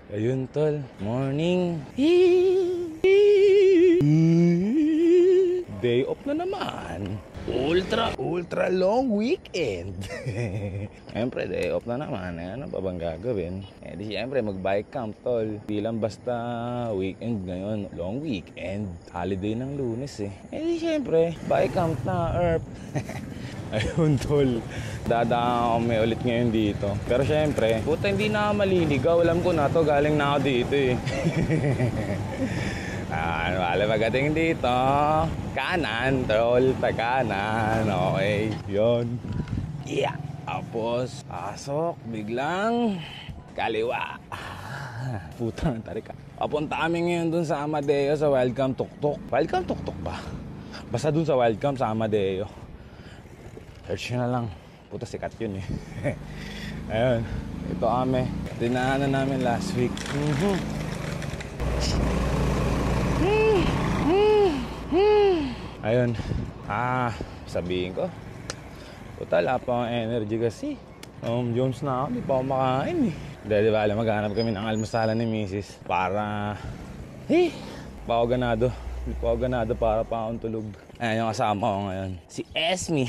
Ayun tol, morning. Day off na naman. Ultra long weekend. Siyempre, day off na naman. Ano pa bang gagawin? Eh di siyempre, mag-bike camp tol. Di lang basta weekend ngayon. Long weekend. Holiday ng Lunes eh. Eh di siyempre, bike camp na, Earth. Ayun tol, dadaan kami ulit ngayon dito. Pero syempre, puta hindi na maliligaw. Alam ko na to, galing na ako dito eh. Wala pagdating dito. Kanan tol, kanan. Okay, yun. Yeah. Tapos, pasok, biglang kaliwa. Putang tarik ka. Papunta kami ngayon dun sa Amadeo sa Welcome Tuktok. Welcome Tuktok ba? Basta dun sa Welcome sa Amadeo. Search na lang. Puta sikat yun eh. Ayun. Ito kami. Dinaanan namin last week. Ayun. Sabihin ko. Puta, wala pa akong energy kasi. Jones na ako. Di pa ako makain eh. Di ba, maghanap kami ng almusalan ni Mrs. Para... pa ako ganado. Hindi pa ako ganado para pa akong tulog. Ayan yung kasama ko ngayon. Si Esme.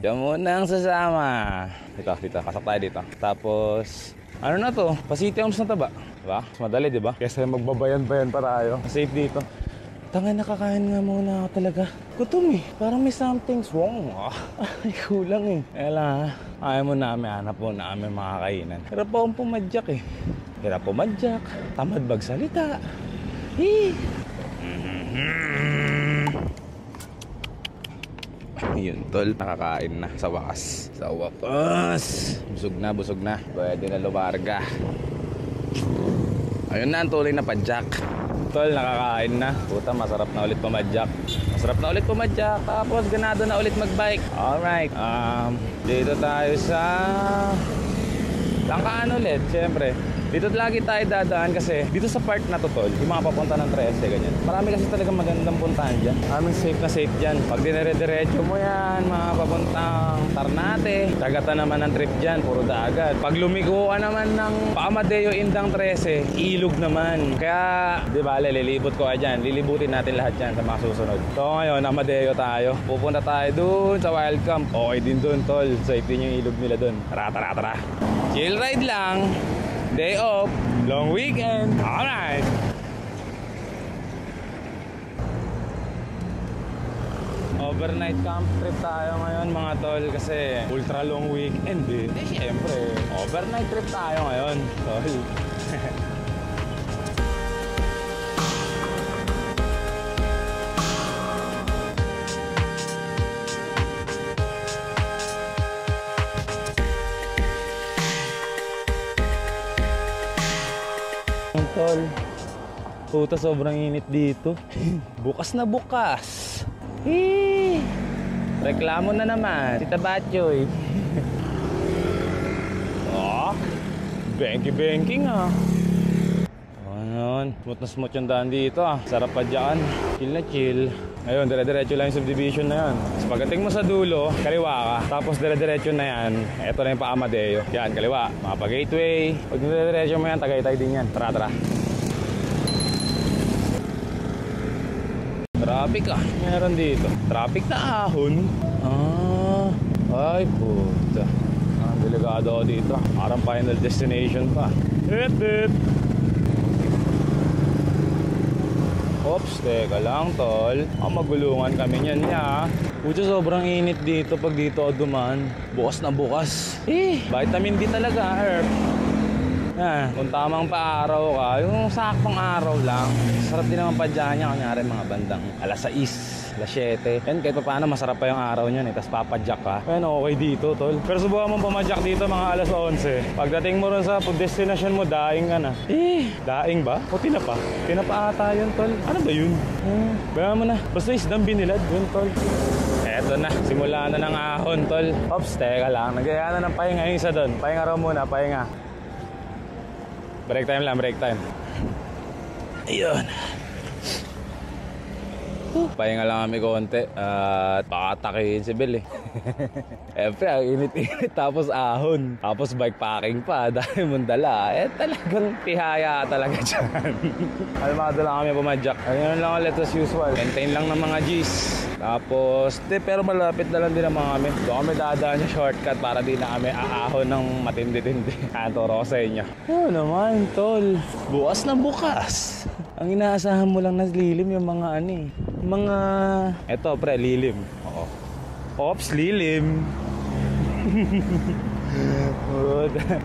Diyan muna ang sasama. Dito. Pasok tayo dito. Tapos, ano na to? Pa-city homes na to ba? Diba? Mas madali, diba? Kesa magbabayan-bayan pa tayo. Safe dito. Tanga, nakakain nga muna ako talaga. Gutom eh. Parang may something's wrong. Ay, kulang eh. Kaya ayaw mo namin, hanap mo namin mga kainan. Hirap po akong pumadyak eh. Hirap pumadyak. Tamad magsalita. Yun tol, nakakain na sa wakas. Sa wakas. Busog na. Pwede na lumarga. Ayun na, ang tuloy na padyak. Tol, nakakain na. Puta, masarap na ulit pumadyak. Tapos ganado na ulit magbike. Alright. Dito tayo sa Langkaan ulit, syempre. Dito lagi tayo dadaan kasi dito sa park na to tol, yung mga papunta ng 13 ganyan. Marami kasi talagang magandang puntahan dyan. Maraming safe na safe dyan. Pag dinire-diretso mo yan, mga papuntang Ternate, kagatan naman ng trip dyan, puro dagat. Pag lumiko ka naman ng Amadeo Indang 13, ilog naman. Kaya, di ba, lilibot ko ka dyan. Lilibutin natin lahat dyan sa mga susunod. So ngayon, Amadeo tayo. Pupunta tayo dun sa Welcome. Okay din dun tol. Safe din yung ilog nila dun. Tara. Chill ride lang. Day off, long weekend. Alright. Overnight camp trip tayo ngayon mga tol kasi ultra long weekend eh. Siyempre, overnight trip tayo ngayon tol. Tol, puta sobrang init dito. Bukas na bukas. Reklamo na naman Tita Batchoy. Benki nga. Ano, smooth na smooth yung daan dito Sarap pa dyan. Chill na chill. Ayun, dire-diretso lang yung subdivision na yan. Tapos pagdating mo sa dulo, kaliwa ka. Tapos dire-diretso na yan. Ito na yung pa-Amadeo. Yan, kaliwa. Mapa-gateway. Pag dire-diretso mo yan, Tagaytay din yan. Tara. Traffic meron dito. Traffic na ahon. Ay puta. Delikado ako dito. Parang final destination pa. Hit. Oops, teka lang tol. Magulungan kami niyan niya. Pucha, sobrang init dito pag dito ako dumaan. Bukas na bukas. Vitamin D talaga, Herb. Kung tamang pa-araw ka, yung saktong araw lang. Sarap din naman pa dyan niya. Kunyari mga bandang alas 6, alas 7. Yan, kahit pa paano masarap pa yung araw niyan Tapos papadyak ka. Bueno, okay dito tol. Pero subukan mong pumadyak dito mga alas 11. Pagdating mo rin sa destination mo, daing ka na. Daing ba? O tinapa? Tinapa ata yun tol. Ano ba yun? Bayan mo na. Basta isdang binilad yun tol. Eto na, simula na ng ahon tol. Ops, teka lang. Nagaya na ng pahinga yung isa doon. Pahinga raw muna, pahinga. Break time lang, break time. Ayun. dito. Pahinga lang kami konti at pakatakihin si Bel eh. Siyempre, ang init-init tapos ahon. Tapos bikepacking pa dahil mong dala. Talagang tihaya talaga dyan. Almado lang kami pumadyak. Ayun lang ulit as usual. Maintain lang ng mga G's. Tapos, pero malapit na lang din naman kami. Doon kami dadaan yung shortcut para di na kami aahon ng matindi-tindi. Turo ko sa inyo. Oo naman, tol. Bukas na bukas. Ang inaasahan mo lang na lilim yung mga Eto pre, lilim. Oo. Ops, lilim.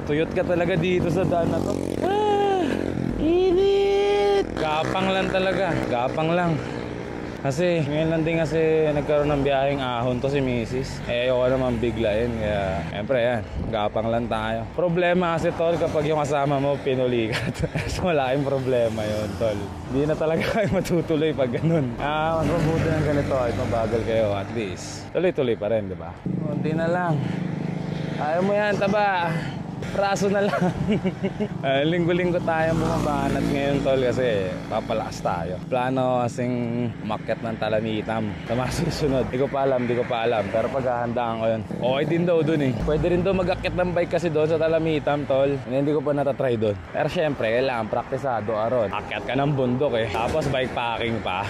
Tuyot ka talaga dito sa daan na to. Init! Gapang lang talaga. Gapang lang. Kasi ngayon lang din kasi nagkaroon ng biyaheng ahon to si Mrs. Ayoko naman biglain. Kaya siyempre yan, gapang lang tayo. Problema kasi tol kapag yung kasama mo pinulikat. So malaking problema yun tol. Hindi na talaga kayo matutuloy pag ganun. Mas mabuti ng ganito ay mabagal kayo at least. Tuloy-tuloy pa rin, di ba? Kunti na lang. Ayaw mo yan, taba. Praso na lang. Linggo-linggo tayo bumabanat ngayon tol kasi papalakas tayo. Plano kasing umakyat ng Talamitam sa mga susunod. Di ko pa alam pero paghahandaan ko yun. Okay din daw dun eh. Pwede rin daw mag-akyat ng bike kasi doon sa Talamitam tol. Hindi ko pa natatry doon. Pero syempre kailangan praktisado aron. Akyat ka ng bundok eh. Tapos bikepacking pa.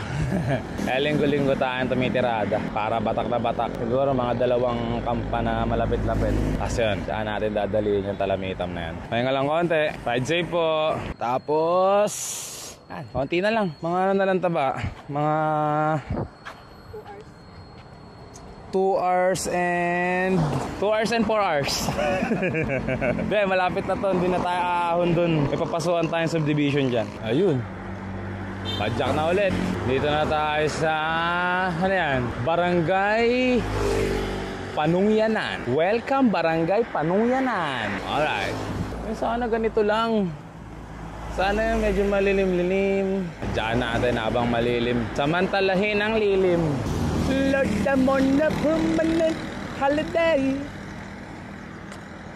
Kaya linggo-linggo tayong tumitirada para batak na batak. Siguro mga 2 kampa na malapit-lapit. Kasi yun, saan natin dadalihin yung Talamitam na yan. Pahinga lang konti. Ride safe po. Tapos konti na lang. Mga ano na lang taba. Mga 2 hours and 4 hours. Hindi, malapit na to. Hindi na tayo aahon dun. May papasukan tayong subdivision dyan. Ayun. Padjak na ulit. Dito na tayo sa ano yan? Barangay Panungyanan. Welcome Barangay Panungyanan. Alright. Sana ganito lang. Sana medyo malilim-lilim. Diyan natin habang malilim. Samantalahin ang lilim. Lord, I'm on a permanent holiday.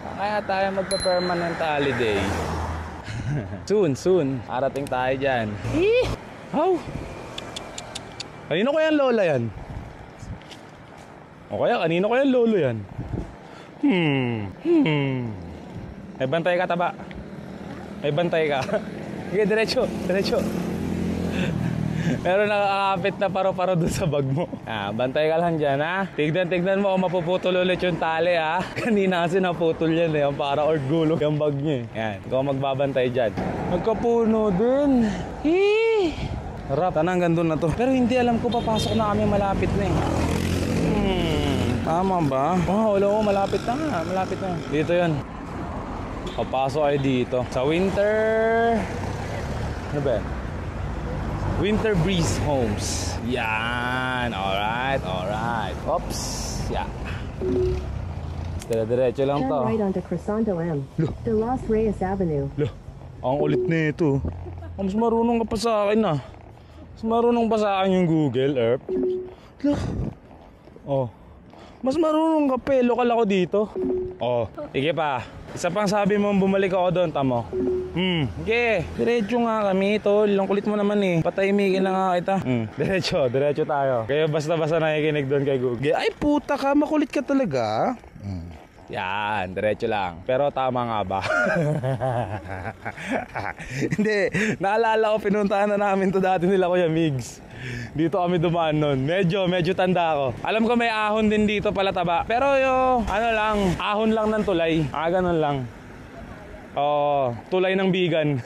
Kaya tayo magpa-permanent holiday. Soon. Arating tayo dyan. How? Kanino kaya lola yan? O kaya, kanino kaya lolo yan? May bantay ka taba. May bantay ka. Sige, diretso. Meron nakakapit na paro-paro doon sa bag mo. Bantay ka lang dyan ha. Tignan mo kung mapuputol ulit yung tali ha. Kanina kasi naputol yan eh. Para orgulog yung bag niya eh. Yan, ikaw magbabantay dyan. Nagkapuno din. Harap, tanang gandun na to. Pero hindi alam ko papasok na kami malapit na eh. Tama ba? Wala ko, malapit na. Dito yun. Papasok ay dito. Sa Winter... Ano ba? Winter Breeze Homes. Yan. Alright. Oops. Yeah. Diretso lang to. Turn right onto Crescendo M. De Los Reyes Avenue. Ang ulit na ito. Mas marunong ka pa sa akin ah. Mas marunong pa sa akin yung Google Earth. Mas marunong ka pa. Lokal ako dito. Sige pa. Isa pang sabi mo, bumalik ako doon, tamo. Okay. Diretso nga kami, tol. Ang kulit mo naman eh. Patahimikin lang nga kita. Diretso tayo. Kaya basta-basta nakikinig doon kay Google. Ay puta ka, makulit ka talaga. Yan, diretso lang. Pero tama nga ba? Hindi, naalala ko, pinuntahan na namin to dati nila Kuya Migs. Dito kami dumaan nun. Medyo tanda ako. Alam ko may ahon din dito pala taba. Pero ahon lang ng tulay. Ganun lang. Tulay ng bigan.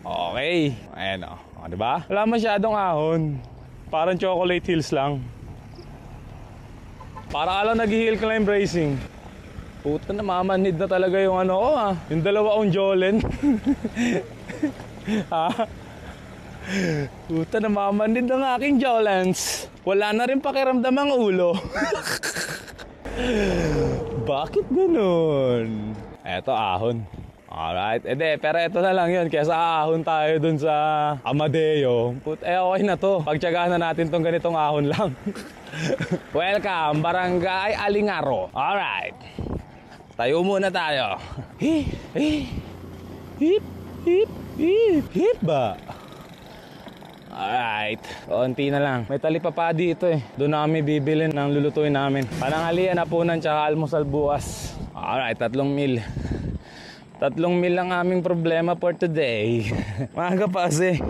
Okay. Ayan o. Diba? Wala masyadong ahon. Parang chocolate hills lang. Para alam nag-hill climb racing. Puta na, mamanid na talaga yung yung 2 Jolen. Puta na, mamanid ng aking Jolens. Wala na rin pakiramdam ang ulo. Bakit ganun? Eto, ahon. Alright, pero eto na lang yun. Kesa ahon tayo dun sa Amadeo. Okay na to. Pagtyagaan na natin tong ganitong ahon lang. Welcome, Barangay Alingaro. Alright. Tayo muna tayo. Hip ba? Alright, konti na lang. May talipapa dito eh. Doon na kami bibili ng lulutuin namin. Pananghalian, hapunan, tsaka almusal bukas. Alright, 3 meal. 3 meal lang aming problema for today. Maaga pa kasi.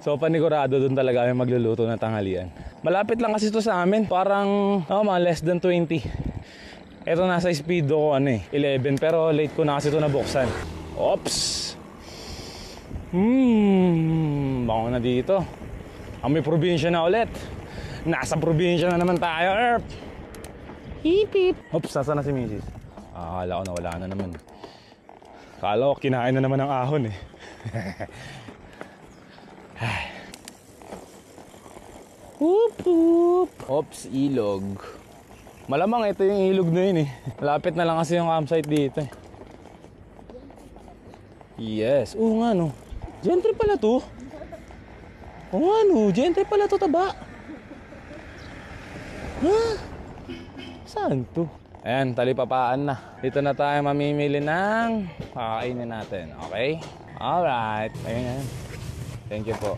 So panigurado doon talaga kami magluluto ng tanghalian. Malapit lang kasi ito sa amin. Parang mga less than 20. Ito nasa speedo ko 11. Pero late ko na kasi ito nabuksan. Oops. Bango na dito. May probinsya na ulit. Nasa probinsya na naman tayo, Erp. Hip hip. Oops, nasa na si Mrs. Akala ko na wala na naman. Akala ko kinain na naman ng ahon eh. Whoop whoop. Oops, ilog. Malamang ito yung ilog na yun eh. Malapit na lang kasi yung campsite dito eh. Yes. Oo nga no. Gentry pala to. Oo nga no. Gentry pala to, taba. Huh? Saan to? Ayan, talipapaan na. Dito na tayo mamimili ng kakainin natin. Okay? Alright. Ayun. Thank you po.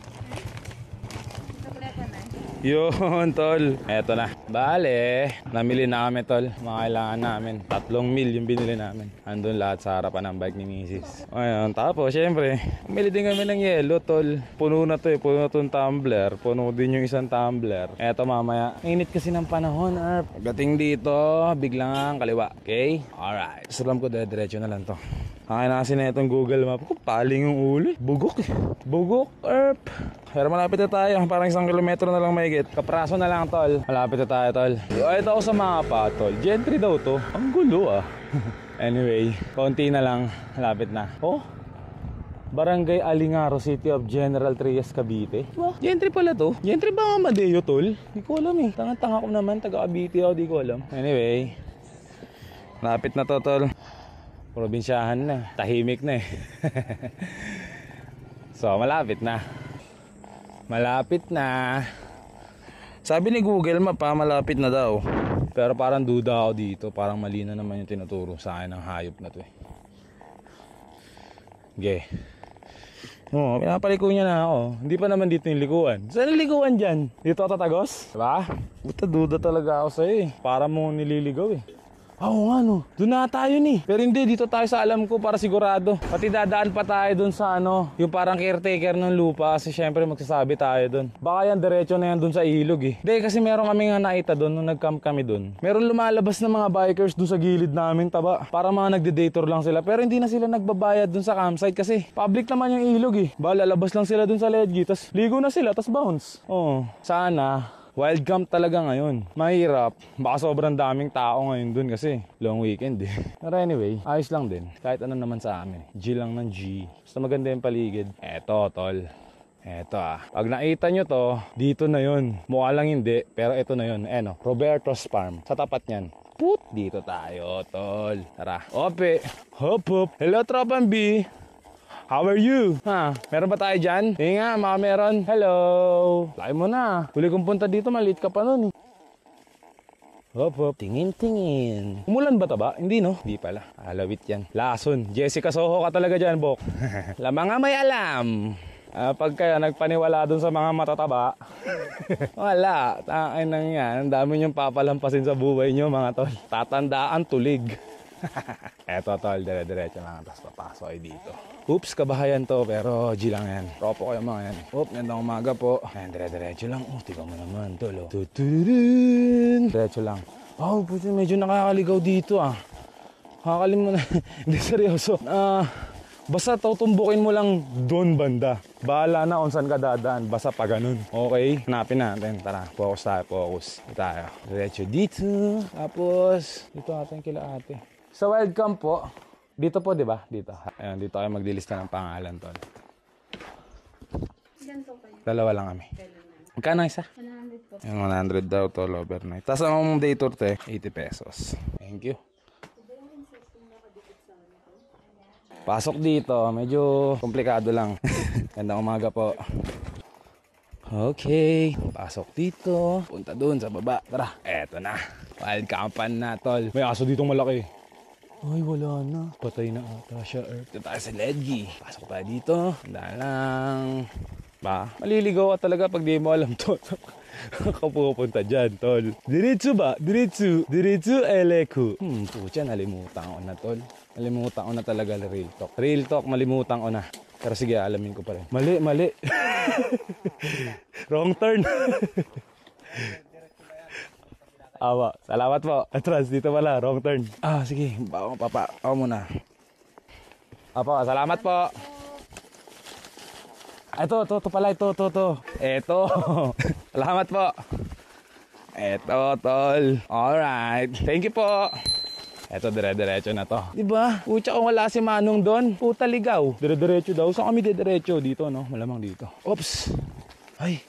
Yun, tol. Eto na. Bale, namili na kami, tol. Mga kailangan namin. 3 meal yung binili namin. Andun lahat sa harapan ng bike ni Mrs. Ayun, tapos, syempre, bumili din kami ng yelo, tol. Puno na to eh. Puno na tong tumbler. Puno din yung isang tumbler. Eto, mamaya. Init kasi ng panahon, Arp. Pagdating dito, biglang kaliwa. Okay? Alright. Salam ko, diretso na lang to. Kaya na kasi na itong Google Map ko, paling yung ulo. Bugok eh. Bugok, Erp. Pero malapit na tayo. Parang 1 kilometro na lang mahigit. Kapraso na lang, tol. Malapit na tayo, tol. Ito ako sa mapa, tol. Gentry daw to. Ang gulo ah. Anyway, konti na lang. Malapit na. Oh, Barangay Alingaro, City of General Trias, Cavite. Diba? Gentry pala to. Gentry ba nga Madeo, tol? Di ko alam eh. Tanga-tanga ko naman. Taga Cavite ako, di ko alam. Anyway, malapit na to, tol. Probinsyahan na. Tahimik na eh. So, malapit na. Malapit na. Sabi ni Google Map malapit na daw. Pero parang duda ako dito. Parang mali na naman yung tinuturo sa akin ng hayop na to eh. Okay. Oh, pinapaliko niya na ako. Hindi pa naman dito yung likuan. Saan yung likuan dyan? Dito ako tatagos? Diba? Buta duda talaga ako sa'yo eh. Para mo nililigaw eh. Oo nga no, doon na tayo ni. Pero hindi, dito tayo sa alam ko para sigurado. Pati dadaan pa tayo doon sa yung parang caretaker ng lupa. Kasi syempre magsasabi tayo doon. Baka yan, diretso na yan doon sa ilog eh. Hindi, kasi meron kami nga nakita doon nung nag-camp kami doon. Meron lumalabas na mga bikers doon sa gilid namin, taba. Para mga nagde-dator lang sila. Pero hindi na sila nagbabayad doon sa campsite kasi public naman yung ilog eh. Ba, lalabas lang sila doon sa ledge, tas ligo na sila, tas bounce. Oo, sana. Wild camp talaga ngayon. Mahirap. Baka sobrang daming tao ngayon dun kasi long weekend eh. Pero anyway, ayos lang din. Kahit ano naman sa amin. G lang ng G. Basta maganda yung paligid. Eto, tol. Eto Pag nakita nyo to, dito na yun. Mukha lang hindi, pero eto na yun. Roberto's Farm. Sa tapat nyan. Put! Dito tayo, tol. Tara. Ope. Hop, hop. Hello, Tropang B. How are you? Meron ba tayo dyan? Hindi nga, mga meron. Hello! Laki mo na. Huli kong punta dito, maliit ka pa nun eh. Hop, hop. Tingin-tingin. Umulan ba ba? Hindi no? Hindi pala. Alawit yan. Lason. Jessica Soho ka talaga dyan, Bok. Lamang nga may alam. Pag kaya nagpaniwala dun sa mga matataba, wala. Tain nang yan. Ang dami niyong papalampasin sa buhay niyo, mga tol. Tatandaan tulig. Eto, tol. Dire-diretso lang. Tapos papasok ay dito. Oops, kabahayan to, pero G lang yan. Propo kayo mga yan. Oop, gandang umaga po. Ayan, dire-diretso lang. Tiga mo naman, tol. Tutudun. Diretso lang. Oh, puto, medyo nakakaligaw dito Nakakalim mo na. Hindi, seryoso. Basta tutumbukin mo lang doon banda. Bahala na kung saan ka dadaan. Basta pa ganun. Okay? Hanapin natin. Tara, focus tayo, focus. Dito tayo. Diretso dito. Tapos, dito natin kila ate. Sa wild camp po, dito po, di ba? Dito. Ayan, dito kayo maglilista ng pangalan, tol. Dalawa lang kami. Magkano isa? 100 po. Yung 100 daw, tol, overnight. Tapos ang day tour, 80 pesos. Thank you. Pasok dito, medyo komplikado lang. Gandang umaga po. Okay, pasok dito. Punta dun sa baba. Tara, eto na. Wild campan na, tol. May aso ditong malaki. Ay, wala na. Patay na ata siya, Earth. Dito tayo sa ledge. Pasok tayo dito. Handa lang. Ba? Maliligaw ka talaga pag di mo alam to. Kapupunta dyan, tol. Diretso ba? Diretso. Diretso, eleku. Pucha, nalimutan ko na, tol. Nalimutan ko na talaga, real talk. Real talk, malimutan ko na. Pero sige, alamin ko pa rin. Mali, mali. Wrong turn. Awa, salamat po. Atras, dito pala, wrong turn. Sige, bawa papa. Ako muna. Apo, salamat po. Ito pala, ito. Ito. Salamat po. Ito, tol. Alright. Thank you po. Ito, dire-diretso na to. Diba? Pucha, kung wala si Manong doon, puta ligaw. Dire-diretso daw. Saan kami dire-diretso? Dito, no? Malamang dito. Oops. Ay,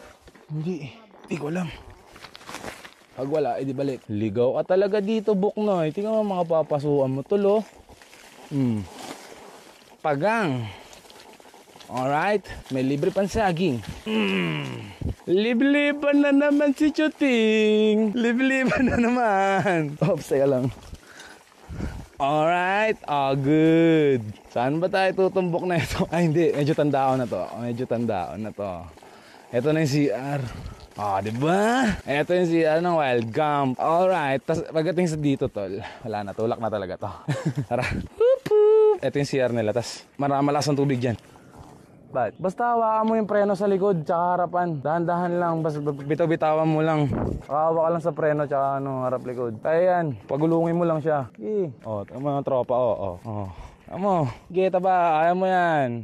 hindi. Hindi ko alam. Pag wala, edi balik. Ligaw ka talaga dito, Buknoy. Tingnan mo mga papasuan mo, tol, oh. Pagang. Alright, may libre pang saging. Libliban na naman si Chuting. Libliban na naman. Oops, teka lang. Alright, good. Saan ba tayo tutumbok na ito? Ay, hindi. Medyo tandaan na to. Ito na yung CR. Diba? Ito yung CR ng Wild Camp. Alright, tas pagdating sa dito, tol. Wala na, tulak na talaga to. Tara. Ito yung CR nila, tas malakas ang tubig dyan. Basta hawakan mo yung preno sa likod tsaka harapan. Dahan-dahan lang, basta bitaw-bitawan mo lang. Hawa ka lang sa preno tsaka harap likod. Kaya yan, pagulungin mo lang siya. Mga tropa, Amo, geta ba? Ayaw mo yan.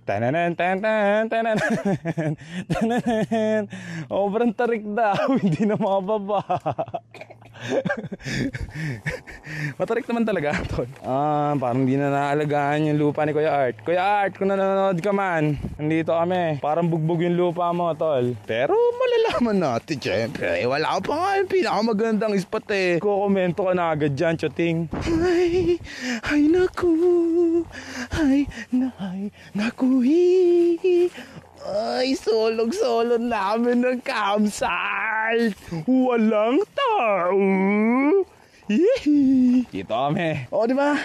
Tananan. Obrang tarik daw, hindi na makababa. Matarik naman talaga, tol. Parang hindi na naalagaan yung lupa ni Kuya Art. Kuya Art, kung nanonood ka man, nandito kami. Parang bugbog yung lupa mo, tol. Pero malalaman natin, syempre. Wala pa nga yung pinakamagandang spot eh. Kukomento ka na agad dyan, Chuting. Ay, naku. Ay, naku. Ay, solog-solo namin ng campsite. Walang tao. Yee! Dito kami. Diba?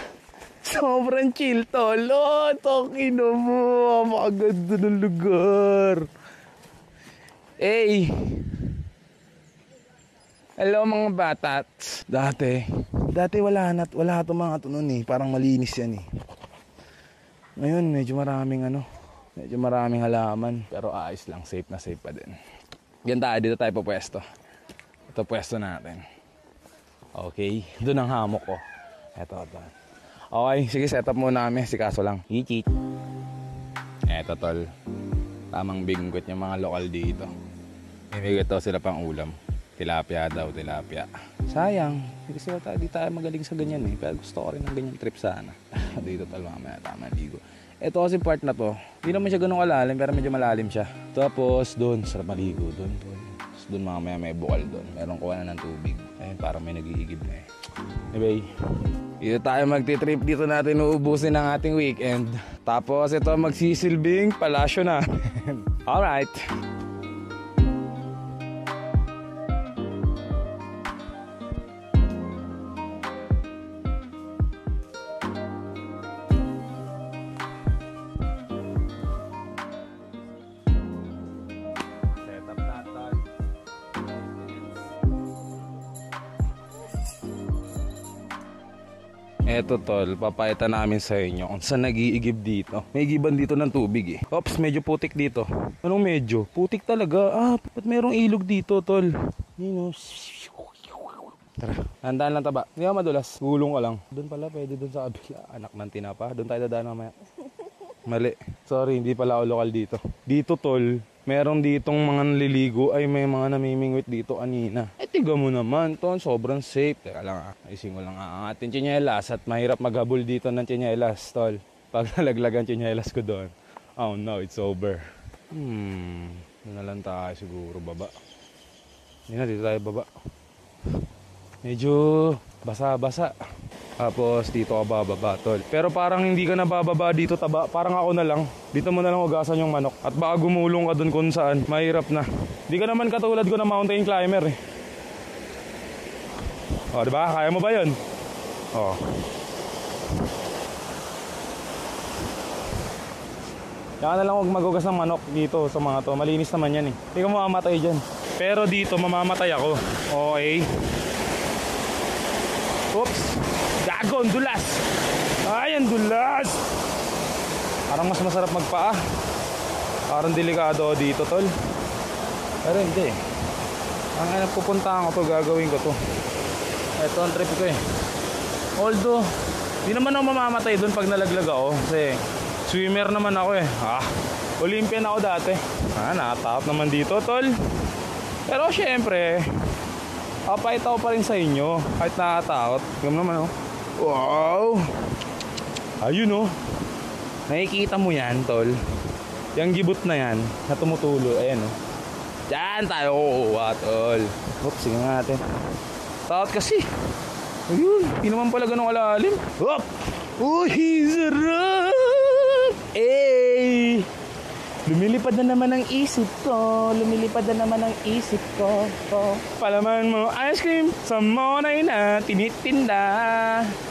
Sobrang chill, tol. Tokino mo. Makaganda ng lugar. Hey! Hello mga batats. Dati wala itong mga ito nun eh. Parang malinis yan eh. Ngayon, medyo maraming halaman. Pero ayos lang, safe na safe pa din. Ganda, dito tayo pupwesto. Ito pwesto natin. Okay, doon ang hamok ko. Ito. Okay, sige, set up muna kami. Si kaso lang. Ichit. Ito, tol. Tamang binggot yung mga lokal dito. May daw sila pang ulam. Tilapia daw, tilapia. Sayang. Kasi di tayo magaling sa ganyan eh. Pero gusto ko rin ng ganyan trip sana. Dito tol, mamaya tama ligo. Ito kasi part na to, hindi naman siya ganun kalalim pero medyo malalim siya. Tapos doon, sarap maligo doon. Tapos doon mamaya may bukal doon. Meron kuha na ng tubig. Ayun, parang may nag-iigib na eh. Anyway, dito tayo magti-trip. Dito natin uubusin ang ating weekend. Tapos ito magsisilbing palasyo na. Alright. Eto tol, papayata namin sa inyo kung saan nag-iigib dito. May igiban dito ng tubig eh. Oops, medyo putik dito. Anong medyo? Putik talaga. Ba't merong ilog dito tol? Tara, handaan lang taba. Hindi ka madulas, gulong ka lang. Doon pala, pwede doon sa kabila. Anak ng tinapa, doon tayo dadaan mamaya. Mali, sorry, hindi pala ako lokal dito. Dito tol, meron ditong mga naliligo ay may mga namimingwit dito kanina. Tiga mo naman, ton, sobrang safe. Teka lang ayusin ko lang ang ating tsinelas at mahirap maghabol dito ng tsinelas, tol. Pag nalaglag ang tsinelas ko doon. Oh no, it's over. Doon na lang tayo siguro, baba. Hindi na, dito tayo baba. Medyo basa-basa. Tapos dito ka bababa, tol. Pero parang hindi ka na bababa dito, taba. Parang ako na lang. Dito mo na lang ugasan yung manok. At baka gumulong ka dun kung saan. Mahirap na. Di ka naman katulad ko na mountain climber eh. Diba? Kaya mo ba yun? Kaya na lang huwag magugas ng manok dito sa mga to. Malinis naman yan eh. Hindi ka mamamatay dyan. Pero dito mamamatay ako. Okay. Oops. Gago, ang dulas. Ay, ang dulas. Parang mas masarap magpaa. Parang delikado dito, tol. Pero hindi. Ang pupuntahan ko to, gagawin ko to. Ito ang trip ko eh. Although, di naman ako mamamatay doon pag nalaglag ako. Kasi swimmer naman ako eh. Olympian ako dati. Nakatakot naman dito, tol. Pero syempre, papakita ko pa rin sa inyo. Kahit nakakatakot. Ganoon naman oh. Wow! Ayun oh. Nakikita mo yan, tol. Yung gibot na yan, na tumutulo. Ayan oh. Diyan tayo kukuha, tol. Oops, sige nga natin. Takot kasi. Ayun, hindi naman pala ganun kalalim. Hop! Uy, sarap! Eh! Lumilipad na naman ang isip ko. Lumilipad na naman ang isip ko. Palaman mo ice cream sa monay na tinitinda.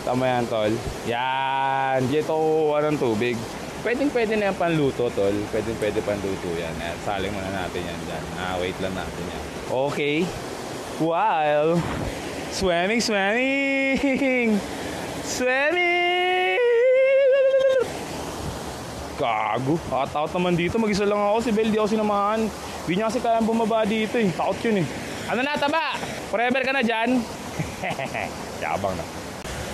Tama yan, tol. Yan. Dito kukuha ng tubig. Pwede na yan panluto, tol. Pwede panluto yan. Saling muna natin yan dyan. Wait lang natin yan. Okay. While swimming! Gago. Takot naman dito. Mag-isa lang ako. Si Bel, di ako sinamahan. Hindi niya kasi kayang bumaba dito eh. Takot yun eh. Ano na, taba? Forever ka na dyan? Yabang na.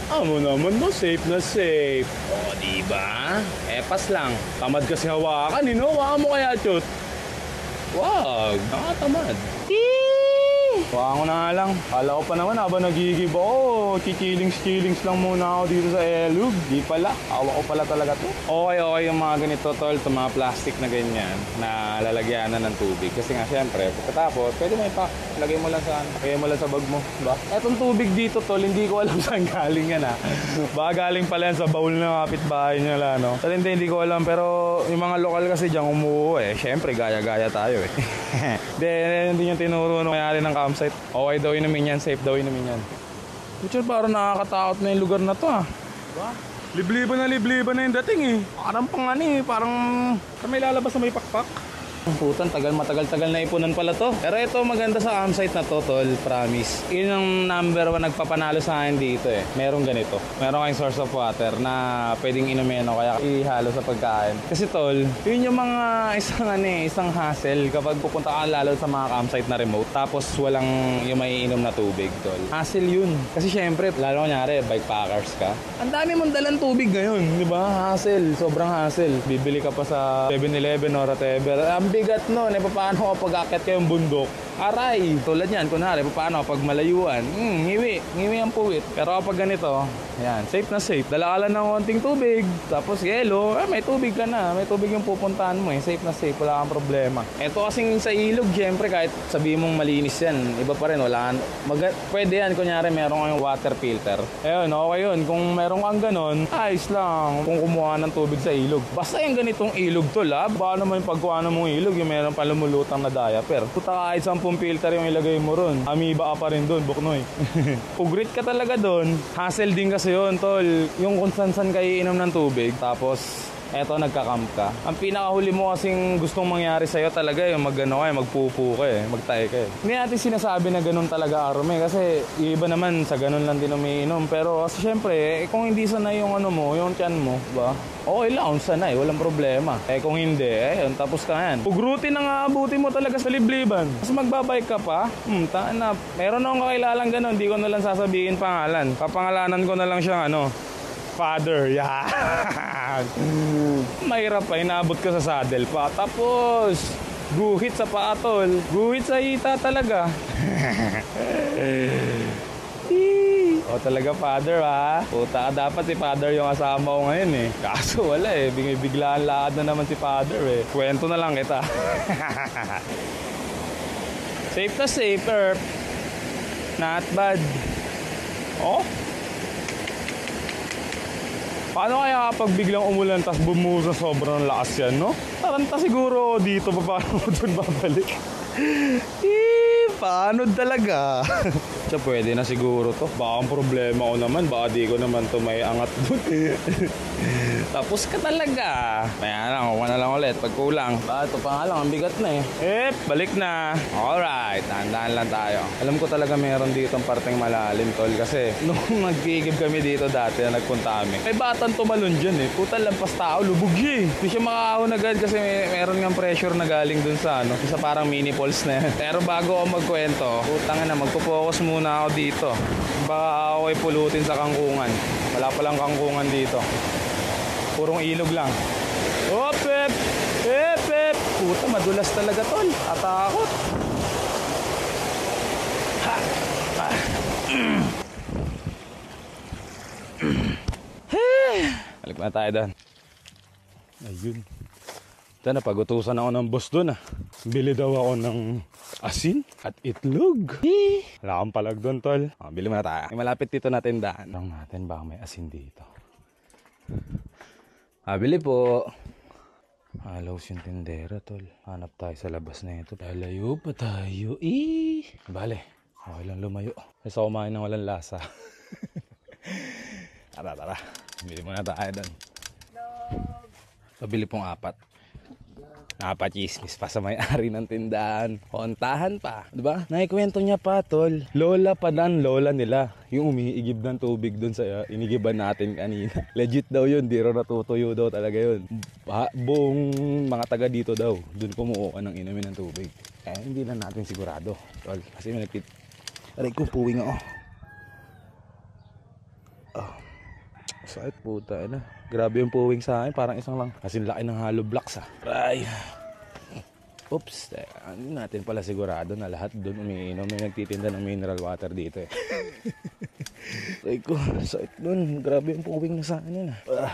Amo naman no, safe na safe. O, diba? Pas lang. Tamad kasi hawakan, no? Hawakan mo kaya, chut. Wag. Nakatamad. Hawakan ko na nga lang. Kala ko pa naman habang nagigib ako, chichillings lang muna ako dito sa elug. Di pala. Awa ko pala talaga to. Okay yung mga ganito, tol. Ito mga plastic na ganyan na lalagyanan ng tubig. Kasi nga syempre, pagkatapos, pwede may pack. Lagay mo lang sa bag mo. Diba? Etong tubig dito, tol, hindi ko alam saan galing yan Baka galing pala yan sa bowl ng kapitbahay nyo lang, no? Tol, hindi ko alam. Pero yung mga lokal kasi dyan umuho eh. Syempre, gaya-gaya tayo eh. Hindi nyo tinuro nung mayari ng campsite. Okay daw inumin yan, safe daw inumin yan. Pucha, parang nakakatakot na yung lugar na to Diba? Libliban na yung dating eh. Parang parang may lalabas na may pakpak. Putan, matagal na ipunan pala to. Pero ito maganda sa campsite na to, tol, promise. Yun ang number 1 nagpapanalo sa akin dito eh. Merong ganito. Meron kayong source of water na pwedeng inumin o kaya ihalo sa pagkain. Kasi tol, yun yung mga isang hassle kapag pupunta ka lalo sa mga campsite na remote. Tapos walang yung may inom na tubig, tol. Hassle yun. Kasi syempre, lalo kunyari, bikepackers ka. Ang dami mong dalang tubig ngayon, di ba? Hassle, sobrang hassle. Bibili ka pa sa 7-Eleven or whatever. Bigat no, paano kapag akit kayong bundok? Aray, tulad yan, kunwari, paano kapag malayuan? Ngiwi ang puwit. Pero kapag ganito, yan, safe na safe. Dala ka lang ng konting tubig, tapos yelo, may tubig ka na. May tubig yung pupuntahan mo Safe na safe, wala kang problema. Ito kasing sa ilog, syempre, kahit sabihin mong malinis yan, iba pa rin, pwede yan, kunyari, meron kayong water filter. Ayun, okay yun. Kung meron kang ganon, ayos lang kung kumuha ng tubig sa ilog. Basta yung ganitong ilog to, baka naman yung pagkuha ng mong ilog, yung meron pa lumulutang na diaper. Puta, kahit 10 filter yung ilagay mo ron, amoeba ka pa rin doon, buknoy. Pugrit ka talaga doon. Hassle din kasi yun, tol. Yung kung san kayo inom ng tubig, tapos eto, nagka-camp ka. Ang pinakahuli mo kasing gustong mangyari sa'yo talaga yung magpupo ka magtae ka Hindi natin sinasabi na ganun talaga, Arme, kasi iba naman sa ganun lang din umiinom. Pero kasi syempre, kung hindi sanay yung yung tiyan mo, ba? Okay lang, kung sanay, walang problema. Kung hindi, tapos ka yan. Pugrutin na abutin mo talaga sa libliban. Tapos magbabike ka pa, meron akong kakilalang ganun, hindi ko na lang sasabihin pangalan. Kapangalanan ko na lang siyang Father, yan. Mahirap pa, inaabot ka sa saddle pa. Tapos, guhit sa paatol. Guhit sa hita talaga. O talaga, Father, Puta ka, dapat si Father yung asama ko ngayon Kaso wala biglaan lakad na naman si Father Kwento na lang kita. Safe na safe, Earth. Not bad. Paano kaya kapag biglang umulan tas bumusa sobrang lakas yan, no? Taranta siguro dito, paano mo doon babalik? Paano talaga? So pwede na siguro to. Baka ang problema ko naman, baka di ko naman to may angat doon. Tapos ka talaga. Kaya lang, kuha na lang ulit pag kulang. Ito pa nga lang, ang bigat na eh. Balik na. Alright, tandaan lang tayo. Alam ko talaga meron dito ang parteng malalim, tol. Kasi nung nagkigib kami dito dati na nagpunta kami, may batang tumalon dyan eh. Puta, lampas tao, lubog siya eh. Hindi siya makahon agad kasi meron nga pressure na galing dun sa sa parang mini falls na yan. Pero bago ako magkwento, putang na, magpo-focus muna ako dito. Baka ako ay pulutin sa kangkungan. Wala palang kangkungan dito. Purong ilog lang. Hop, hep! Hep, hep! Puta, madulas talaga, tol. Atakot. Ha! Ha! Balik na tayo doon. Ayun. Ito, napagutusan ako ng boss doon ah. Bili daw ako ng asin at itlog. Wala akong palag doon, tol. Bili mo na tayo. Malapit dito natin daan. Tanong natin baka may asin dito. Bili po. Halos yung tindera, tol. Hanap tayo sa labas na ito. Lalayo pa tayo. Bale, okay lang lumayo. Kasi kumain ng walang lasa. Tara. Bili mo na tayo doon. Pabili pong 4. Napachismis pa sa may-ari ng tindahan. Kontahan pa, diba? Nakikwento niya pa, tol. Lola pa dan, lola nila. Yung umiigib ng tubig dun sa inigiban natin kanina. Legit daw yun, di raw natutuyo daw talaga yun. Buong mga taga dito daw, dun kumuha ng inumin ng tubig. Hindi lang natin sigurado, tol. Kasi may aray kong puwing ako. Sakit puta, grabe yung puwing sa akin, parang isang lang. Kasi laki ng hollow blocks ah. Ay. Oops, hindi natin pala sigurado na lahat doon umiinom. May nagtitinda ng mineral water dito eh. Ay ko, sakit doon. Grabe yung puwing na sa akin ah.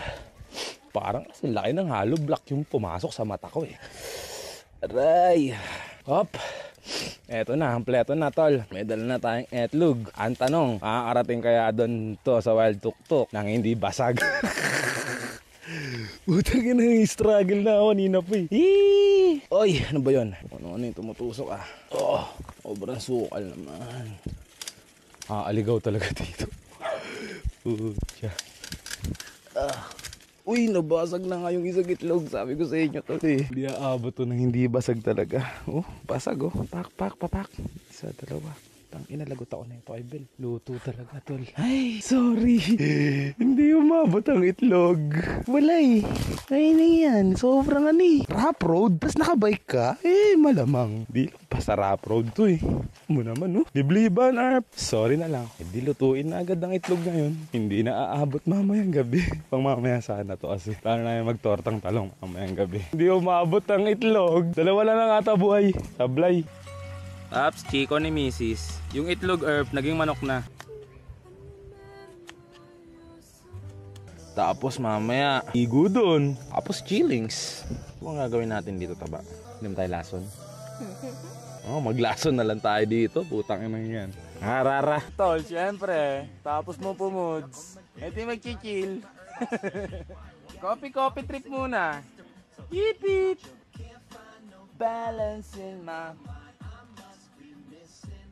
Parang kasi laki ng hollow block yung pumasok sa mata ko eh. Aray. Hop. Eto na, kompleto na, tol. May dala na tayong itlog. Ang tanong, makakarating kaya doon to sa Wild Tuktuk nang hindi basag? Butang ina, struggle na ako kanina pa eh. Oy, ano ba yun? Ano yung tumutusok ah? Sobrang sukal naman. Aligaw talaga dito. Pucha. Uy, nabasag na nga yung isang itlog. Sabi ko sa inyo to eh. Hindi aabot to nang hindi basag talaga. Basag oh. Pak. Isa, dalawa. Inalagot ako na yung toybel. Luto talaga, tol. Ay, sorry. Hindi umabot ang itlog. Wala eh. Ay na yan. Sobrang rough road. Tapos nakabike ka? Malamang. Di lang pa sa rough road to eh. Mo naman Libliban, Arp. Sorry na lang. Di lutuin na agad ang itlog ngayon. Hindi na aabot mamayang gabi. Pang mamaya sana to kasi. Plano na yung magtortang talong mamayang gabi. Hindi umabot ang itlog. Dalawa na lang ata buhay. Sablay. Taps, chiko ni Mrs. Yung itlog herb, naging manok na. Tapos mamaya, igo doon. Tapos chillings. Ano ang gagawin natin dito, taba? Hindi mo tayo lason? Maglason na lang tayo dito. Putang ina yan. Rara. Tol, syempre. Tapos mo pumuds. Ito yung mag-chill. Coffee trip muna. Yip. Balancing my...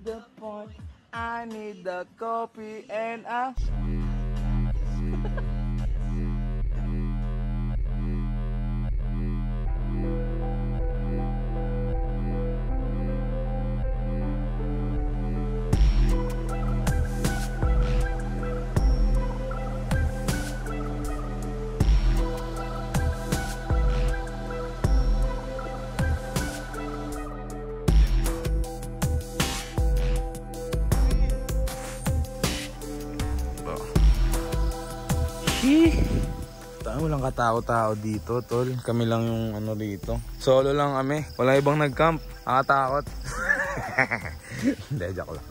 the point, I need the coffee and walang katao-tao dito, tol. Kami lang yung dito. Solo lang kami. Walang ibang nag-camp. Nakatakot. Hindi, joke lang.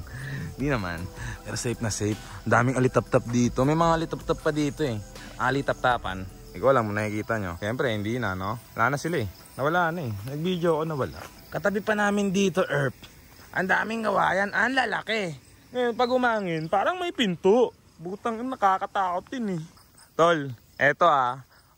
Hindi naman. Pero safe na safe. Daming alitap-tap dito. May mga alitap-tap pa dito eh. Alitap-tapan. Ikaw lang mo nakikita nyo. Siyempre, hindi na, no? Wala na sila eh. Nawala na eh. Nag-video ako, nawala. Katabi pa namin dito, Erp. Ang daming gawayan. Ang lalaki. Ngayon, pag umangin, parang may pinto. Butang nakakatakot din eh. Tol, eto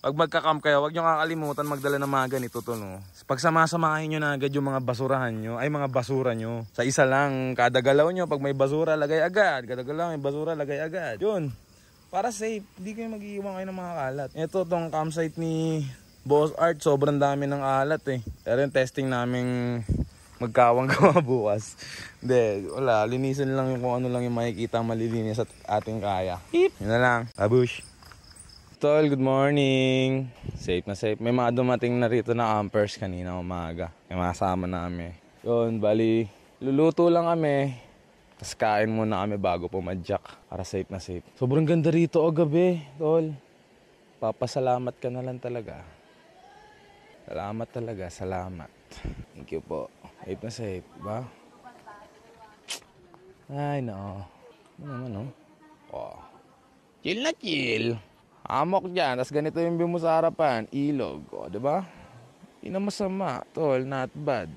pag magka-camp kayo, huwag nyo kakalimutan magdala ng mga ganito to, no? Pag samasamahin nyo na agad yung mga basurahan nyo, ay mga basura nyo. Sa isa lang, kada galaw nyo, pag may basura, lagay agad. Kada galaw, may basura, lagay agad. Yun. Para safe, hindi kayo mag-iiwan kayo ng mga kalat. Ito tong campsite ni Boss Art, sobrang dami ng alat eh. Pero yung testing naming magkawang gawa bukas. Hindi, wala. Linisan lang yung kung ano lang yung makikita malilinis at ating kaya. Hip! Yun na lang. Abush! Tol, good morning! Safe na safe. May mga dumating na rito na campers kanina umaga. Yung masama namin. Yun, bali, luluto lang kami. Tapos kain muna kami bago pumadyak. Para safe na safe. Sobrang ganda rito o gabi, Tol. Papasalamat ka na lang talaga. Salamat talaga, salamat. Thank you po. Safe na safe, ba? Ay, no. Ano naman, no? Oh. Chill na chill. Amok dyan, tas ganito yung view mo sa harapan. Ilog, o, diba? Hindi na masama, tol, not bad.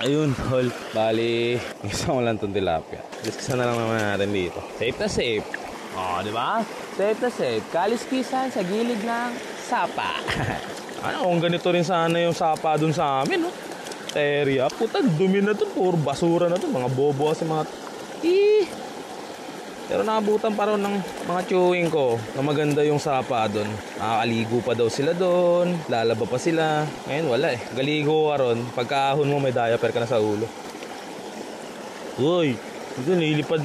Ayun, tol. Bali, gusto ko lang itong tilapia. Discuss na lang naman natin dito. Safe na safe. O, diba? Safe na safe. Kaliskisan sa gilid ng sapa. Ano, kung ganito rin sana yung sapa dun sa amin, no? Area, puta, dumi na dun. Puro basura na dun. Mga bobo kasi mga... Pero naabutan pa rin ng mga chewing ko na maganda yung sapa dun. Nakakaligo pa daw sila dun. Lalaba pa sila. Ngayon wala eh. Galigo ka ron. Pagkaahon mo may diaper ka na sa ulo. Uy, ito nililipad.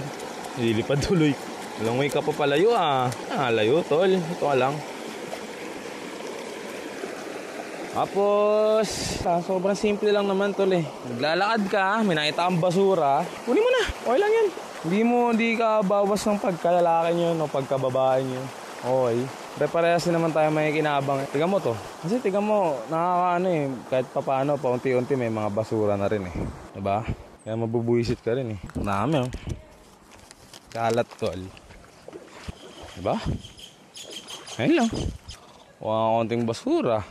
Nililipad tuloy. Walang way ka pa palayo ah. Layo tol. Ito ka lang. Tapos, sobrang simple lang naman tol eh. Naglalakad ka, may nakita kang basura. Kunin mo na. Okay lang yan. Hindi ka bawas ng pagkalalaki nyo o pagkababae nyo. Okay. Pre-parehas naman tayo may kinabang. Tiga mo to. Kasi tiga mo, nakakaano eh. Kahit papaano, paunti-unti may mga basura na rin eh. Diba? Kaya mabubuisit ka rin eh. Dami oh. Kalat tol. Diba? Ayun lang. Wala konting basura.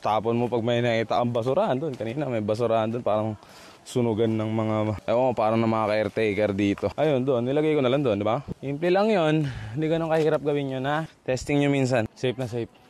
Tapon mo pag may nakita ang basurahan doon. Kanina may basurahan doon. Parang sunugan ng mga... Ewan ko, parang ng mga caretaker dito. Ayun, doon. Nilagay ko na lang doon, di ba? Simple lang yun. Hindi ganun kahirap gawin yun, ha? Testing nyo minsan. Safe na safe.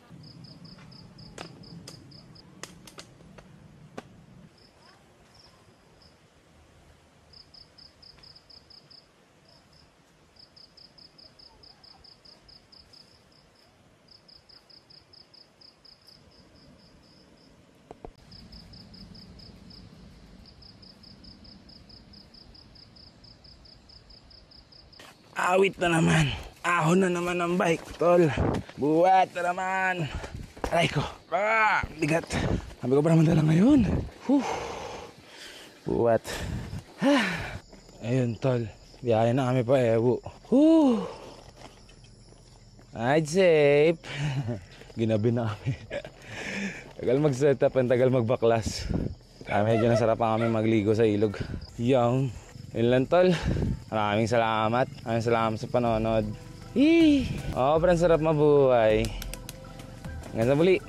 Awit na naman. Ahon na naman ang bike, tol. Buwat na naman. Aray ko. Bigat. Sabi ko ba naman dala ngayon? Buwat. Ayun, tol. Biyahe na kami pa Ewo. Ride safe. Ginabi na kami. Tagal mag-setup and tagal magbaklas. Kaya medyo nasarap pa kami magligo sa ilog. Yun lang tol. Maraming salamat. Maraming salamat sa panonood. Sobrang sarap mabuhay. Hanggang sa muli.